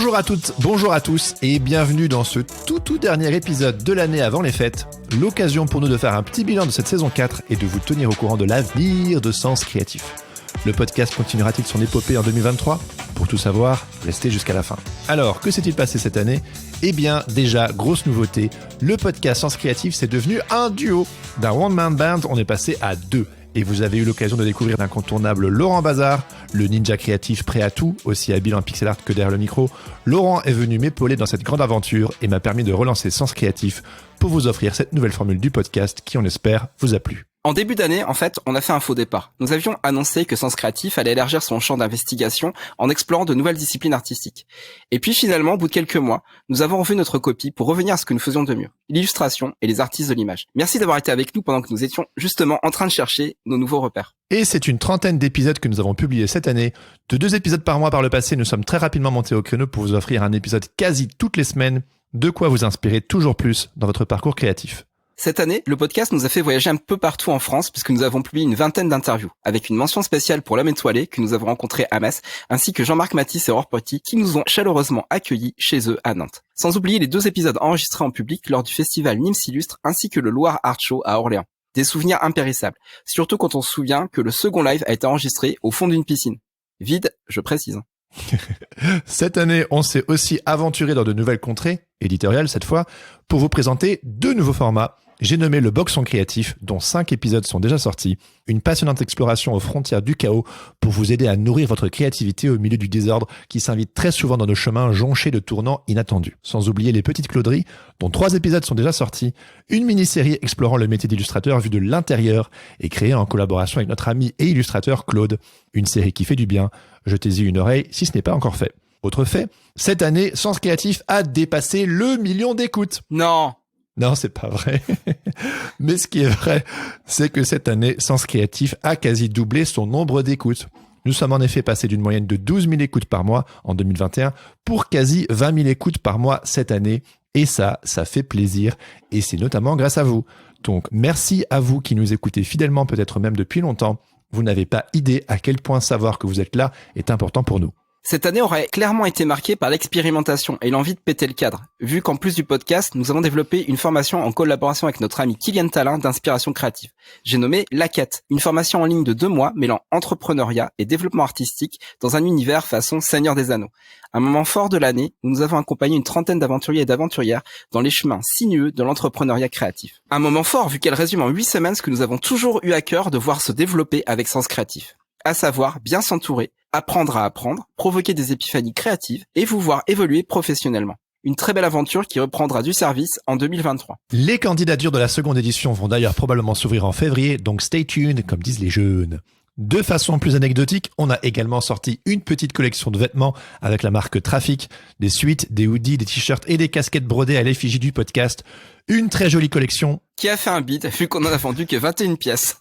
Bonjour à toutes, bonjour à tous et bienvenue dans ce tout dernier épisode de l'année avant les fêtes. L'occasion pour nous de faire un petit bilan de cette saison 4 et de vous tenir au courant de l'avenir de Sens Créatif. Le podcast continuera-t-il son épopée en 2023 ? Pour tout savoir, restez jusqu'à la fin. Alors, que s'est-il passé cette année ? Eh bien, déjà, grosse nouveauté, le podcast Sens Créatif c'est devenu un duo. D'un one-man band, on est passé à 2. Et vous avez eu l'occasion de découvrir l'incontournable Laurent Bazar, le ninja créatif prêt à tout, aussi habile en pixel art que derrière le micro. Laurent est venu m'épauler dans cette grande aventure et m'a permis de relancer Sens Créatif pour vous offrir cette nouvelle formule du podcast qui, on espère, vous a plu. En début d'année, en fait, on a fait un faux départ. Nous avions annoncé que Sens Créatif allait élargir son champ d'investigation en explorant de nouvelles disciplines artistiques. Et puis finalement, au bout de quelques mois, nous avons revu notre copie pour revenir à ce que nous faisions de mieux, l'illustration et les artistes de l'image. Merci d'avoir été avec nous pendant que nous étions justement en train de chercher nos nouveaux repères. Et c'est une trentaine d'épisodes que nous avons publiés cette année. De 2 épisodes par mois par le passé, nous sommes très rapidement montés au créneau pour vous offrir un épisode quasi toutes les semaines, de quoi vous inspirer toujours plus dans votre parcours créatif. Cette année, le podcast nous a fait voyager un peu partout en France puisque nous avons publié une vingtaine d'interviews, avec une mention spéciale pour l'homme étoilé que nous avons rencontré à Metz, ainsi que Jean-Marc Matisse et Aurore Petit qui nous ont chaleureusement accueillis chez eux à Nantes. Sans oublier les 2 épisodes enregistrés en public lors du festival Nîmes Illustre ainsi que le Loire Art Show à Orléans. Des souvenirs impérissables, surtout quand on se souvient que le second live a été enregistré au fond d'une piscine. Vide, je précise. Cette année, on s'est aussi aventuré dans de nouvelles contrées, éditoriales cette fois, pour vous présenter 2 nouveaux formats. J'ai nommé le Boxon Créatif, dont 5 épisodes sont déjà sortis, une passionnante exploration aux frontières du chaos pour vous aider à nourrir votre créativité au milieu du désordre qui s'invite très souvent dans nos chemins jonchés de tournants inattendus. Sans oublier les petites cloderies, dont 3 épisodes sont déjà sortis, une mini-série explorant le métier d'illustrateur vu de l'intérieur et créée en collaboration avec notre ami et illustrateur Claude. Une série qui fait du bien, jetez-y une oreille si ce n'est pas encore fait. Autre fait, cette année, Sens Créatif a dépassé le 1 million d'écoutes. Non, c'est pas vrai. Mais ce qui est vrai, c'est que cette année, Sens Créatif a quasi doublé son nombre d'écoutes. Nous sommes en effet passés d'une moyenne de 12 000 écoutes par mois en 2021 pour quasi 20 000 écoutes par mois cette année. Et ça fait plaisir. Et c'est notamment grâce à vous. Donc, merci à vous qui nous écoutez fidèlement, peut-être même depuis longtemps. Vous n'avez pas idée à quel point savoir que vous êtes là est important pour nous. Cette année aurait clairement été marquée par l'expérimentation et l'envie de péter le cadre, vu qu'en plus du podcast, nous avons développé une formation en collaboration avec notre ami Kylian Talin d'Inspiration Créative. J'ai nommé La Quête, une formation en ligne de 2 mois mêlant entrepreneuriat et développement artistique dans un univers façon Seigneur des Anneaux. Un moment fort de l'année où nous avons accompagné une trentaine d'aventuriers et d'aventurières dans les chemins sinueux de l'entrepreneuriat créatif. Un moment fort vu qu'elle résume en 8 semaines ce que nous avons toujours eu à cœur de voir se développer avec Sens Créatif. À savoir bien s'entourer, apprendre à apprendre, provoquer des épiphanies créatives et vous voir évoluer professionnellement. Une très belle aventure qui reprendra du service en 2023. Les candidatures de la seconde édition vont d'ailleurs probablement s'ouvrir en février, donc stay tuned, comme disent les jeunes. De façon plus anecdotique, on a également sorti une petite collection de vêtements avec la marque Trafic, des suites, des hoodies, des t-shirts et des casquettes brodées à l'effigie du podcast. Une très jolie collection. Qui a fait un bid, vu qu'on en a vendu que 21 pièces.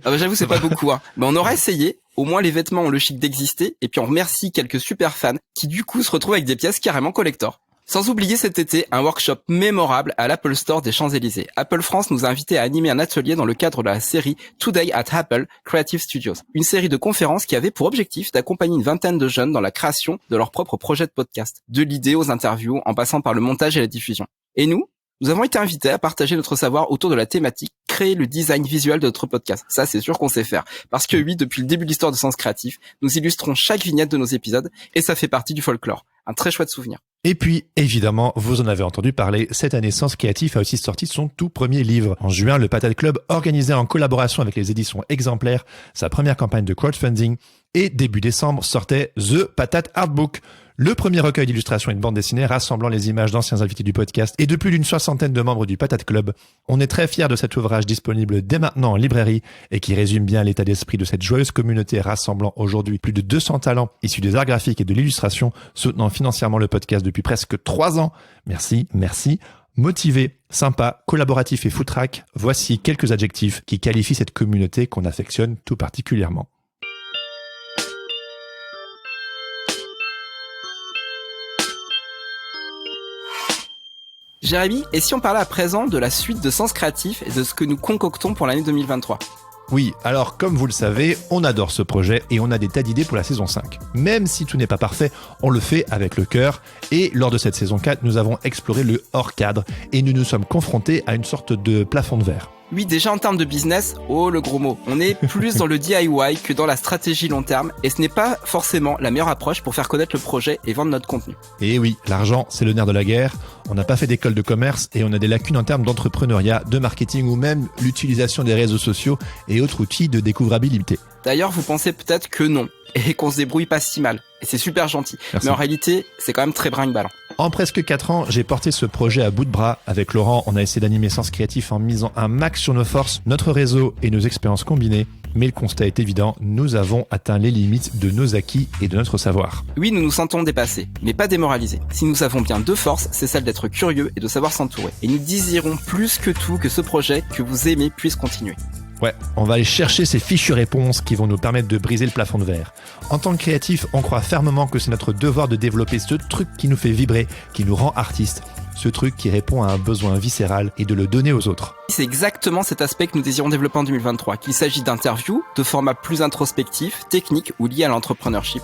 J'avoue, c'est pas beaucoup, hein. Mais on aura essayé. Au moins, les vêtements ont le chic d'exister. Et puis, on remercie quelques super fans qui, du coup, se retrouvent avec des pièces carrément collector. Sans oublier cet été, un workshop mémorable à l'Apple Store des Champs-Élysées. Apple France nous a invités à animer un atelier dans le cadre de la série Today at Apple Creative Studios. Une série de conférences qui avait pour objectif d'accompagner une vingtaine de jeunes dans la création de leur propre projet de podcast. De l'idée aux interviews, en passant par le montage et la diffusion. Et nous avons été invités à partager notre savoir autour de la thématique créer le design visuel de notre podcast. Ça, c'est sûr qu'on sait faire. Parce que oui, depuis le début de l'histoire de Sens Créatif, nous illustrons chaque vignette de nos épisodes et ça fait partie du folklore. Un très chouette souvenir. Et puis, évidemment, vous en avez entendu parler, cette année, Sens Créatif a aussi sorti son tout premier livre. En juin, le Patate Club organisait en collaboration avec les éditions Exemplaires sa première campagne de crowdfunding. Et début décembre sortait The Patate Artbook, le premier recueil d'illustrations et de bande dessinée rassemblant les images d'anciens invités du podcast et de plus d'une 60aine de membres du Patate Club. On est très fiers de cet ouvrage disponible dès maintenant en librairie et qui résume bien l'état d'esprit de cette joyeuse communauté rassemblant aujourd'hui plus de 200 talents issus des arts graphiques et de l'illustration, soutenant financièrement le podcast depuis presque 3 ans. Merci. Motivé, sympa, collaboratif et footrack, voici quelques adjectifs qui qualifient cette communauté qu'on affectionne tout particulièrement. Jérémy, et si on parlait à présent de la suite de Sens Créatif et de ce que nous concoctons pour l'année 2023 ? Oui, alors comme vous le savez, on adore ce projet et on a des tas d'idées pour la saison 5. Même si tout n'est pas parfait, on le fait avec le cœur et lors de cette saison 4, nous avons exploré le hors-cadre et nous nous sommes confrontés à une sorte de plafond de verre. Oui, déjà en termes de business, oh le gros mot, on est plus dans le DIY que dans la stratégie long terme et ce n'est pas forcément la meilleure approche pour faire connaître le projet et vendre notre contenu. Et oui, l'argent, c'est le nerf de la guerre. On n'a pas fait d'école de commerce et on a des lacunes en termes d'entrepreneuriat, de marketing ou même l'utilisation des réseaux sociaux et autres outils de découvrabilité. D'ailleurs, vous pensez peut-être que non et qu'on se débrouille pas si mal. Et c'est super gentil. Merci. Mais en réalité, c'est quand même très brinque-ballant. En presque 4 ans, j'ai porté ce projet à bout de bras. Avec Laurent, on a essayé d'animer Sens Créatif en misant un max sur nos forces, notre réseau et nos expériences combinées. Mais le constat est évident, nous avons atteint les limites de nos acquis et de notre savoir. Oui, nous nous sentons dépassés, mais pas démoralisés. Si nous avons bien 2 forces, c'est celle d'être curieux et de savoir s'entourer. Et nous désirons plus que tout que ce projet que vous aimez puisse continuer. Ouais, on va aller chercher ces fichues réponses qui vont nous permettre de briser le plafond de verre. En tant que créatif, on croit fermement que c'est notre devoir de développer ce truc qui nous fait vibrer, qui nous rend artistes, ce truc qui répond à un besoin viscéral et de le donner aux autres. C'est exactement cet aspect que nous désirons développer en 2023, qu'il s'agit d'interviews, de formats plus introspectifs, techniques ou liés à l'entrepreneurship.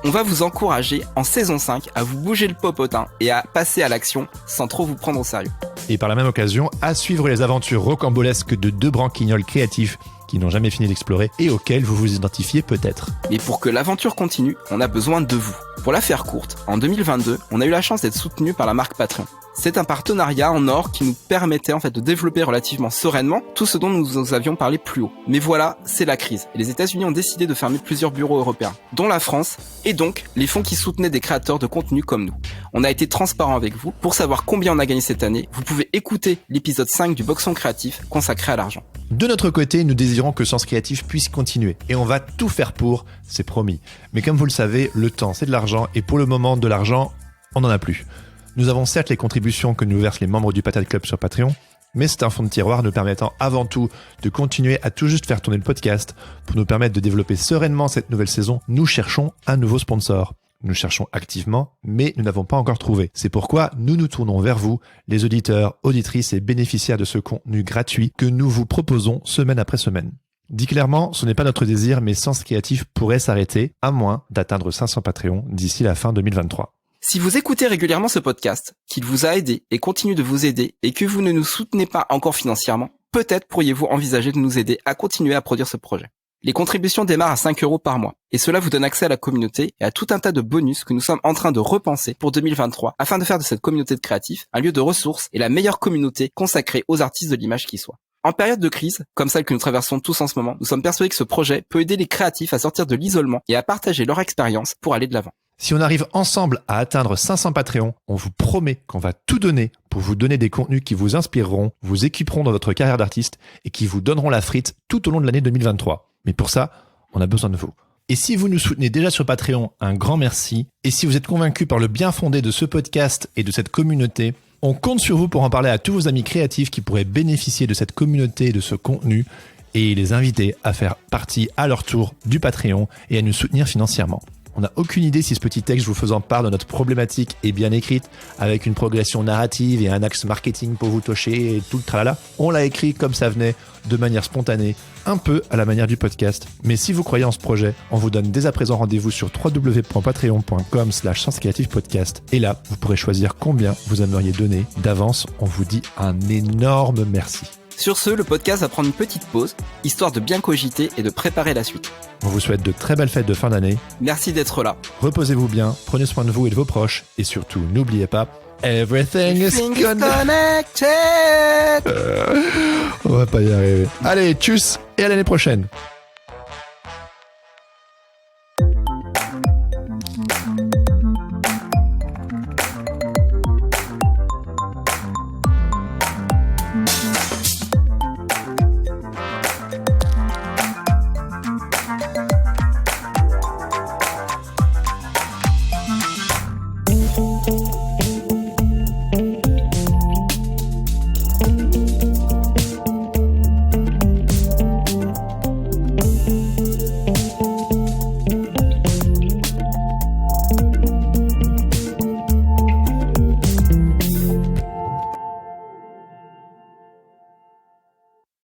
On va vous encourager en saison 5 à vous bouger le popotin et à passer à l'action sans trop vous prendre au sérieux. Et par la même occasion, à suivre les aventures rocambolesques de 2 branquignoles créatifs qui n'ont jamais fini d'explorer et auxquels vous vous identifiez peut-être. Mais pour que l'aventure continue, on a besoin de vous. Pour la faire courte, en 2022, on a eu la chance d'être soutenu par la marque Patreon. C'est un partenariat en or qui nous permettait en fait de développer relativement sereinement tout ce dont nous avions parlé plus haut. Mais voilà, c'est la crise. Et les États-Unis ont décidé de fermer plusieurs bureaux européens, dont la France, et donc les fonds qui soutenaient des créateurs de contenu comme nous. On a été transparent avec vous. Pour savoir combien on a gagné cette année, vous pouvez écouter l'épisode 5 du Boxon Créatif consacré à l'argent. De notre côté, nous désirons que Sens Créatif puisse continuer et on va tout faire pour, c'est promis. Mais comme vous le savez, le temps c'est de l'argent et pour le moment de l'argent, on n'en a plus. Nous avons certes les contributions que nous versent les membres du Patate Club sur Patreon, mais c'est un fond de tiroir nous permettant avant tout de continuer à tout juste faire tourner le podcast. Pour nous permettre de développer sereinement cette nouvelle saison, nous cherchons un nouveau sponsor. Nous cherchons activement, mais nous n'avons pas encore trouvé. C'est pourquoi nous nous tournons vers vous, les auditeurs, auditrices et bénéficiaires de ce contenu gratuit que nous vous proposons semaine après semaine. Dit clairement, ce n'est pas notre désir, mais Sens Créatif pourrait s'arrêter, à moins d'atteindre 500 Patreons d'ici la fin 2023. Si vous écoutez régulièrement ce podcast, qu'il vous a aidé et continue de vous aider, et que vous ne nous soutenez pas encore financièrement, peut-être pourriez-vous envisager de nous aider à continuer à produire ce projet. Les contributions démarrent à 5 € par mois, et cela vous donne accès à la communauté et à tout un tas de bonus que nous sommes en train de repenser pour 2023, afin de faire de cette communauté de créatifs un lieu de ressources et la meilleure communauté consacrée aux artistes de l'image qui soit. En période de crise, comme celle que nous traversons tous en ce moment, nous sommes persuadés que ce projet peut aider les créatifs à sortir de l'isolement et à partager leur expérience pour aller de l'avant. Si on arrive ensemble à atteindre 500 Patreons, on vous promet qu'on va tout donner pour vous donner des contenus qui vous inspireront, vous équiperont dans votre carrière d'artiste et qui vous donneront la frite tout au long de l'année 2023. Mais pour ça, on a besoin de vous. Et si vous nous soutenez déjà sur Patreon, un grand merci. Et si vous êtes convaincu par le bien fondé de ce podcast et de cette communauté, on compte sur vous pour en parler à tous vos amis créatifs qui pourraient bénéficier de cette communauté et de ce contenu et les inviter à faire partie à leur tour du Patreon et à nous soutenir financièrement. On n'a aucune idée si ce petit texte vous faisant part de notre problématique est bien écrite, avec une progression narrative et un axe marketing pour vous toucher et tout le tralala. On l'a écrit comme ça venait, de manière spontanée, un peu à la manière du podcast. Mais si vous croyez en ce projet, on vous donne dès à présent rendez-vous sur www.patreon.com/senscreativepodcast. Et là, vous pourrez choisir combien vous aimeriez donner. D'avance, on vous dit un énorme merci. Sur ce, le podcast va prendre une petite pause, histoire de bien cogiter et de préparer la suite. On vous souhaite de très belles fêtes de fin d'année. Merci d'être là. Reposez-vous bien, prenez soin de vous et de vos proches. Et surtout, n'oubliez pas, everything is connected. On va pas y arriver. Allez, tchuss et à l'année prochaine.